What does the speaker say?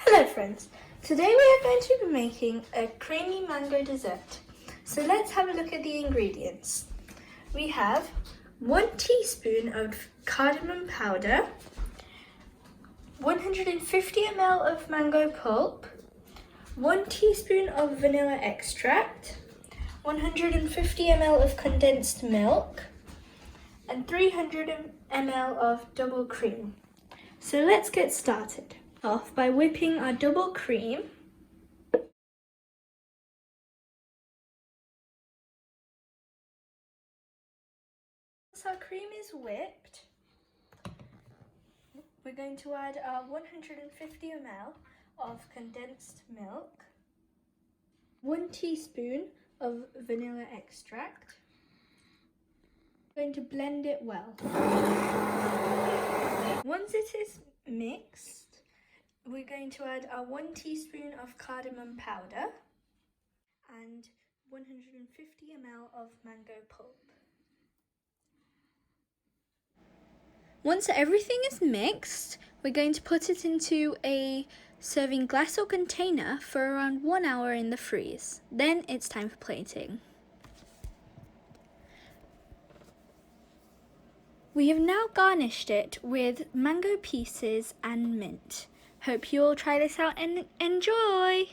Hello friends, today we are going to be making a creamy mango dessert. So let's have a look at the ingredients. We have 1 teaspoon of cardamom powder, 150 ml of mango pulp, 1 teaspoon of vanilla extract, 150 ml of condensed milk, and 300 ml of double cream. So let's get started off by whipping our double cream. Once our cream is whipped, we're going to add our 150 ml of condensed milk, 1 teaspoon of vanilla extract. We're going to blend it well. Once it is mixed, we're going to add our 1 teaspoon of cardamom powder and 150 ml of mango pulp. Once everything is mixed, we're going to put it into a serving glass or container for around 1 hour in the freeze. Then it's time for plating. We have now garnished it with mango pieces and mint. Hope you all try this out and enjoy!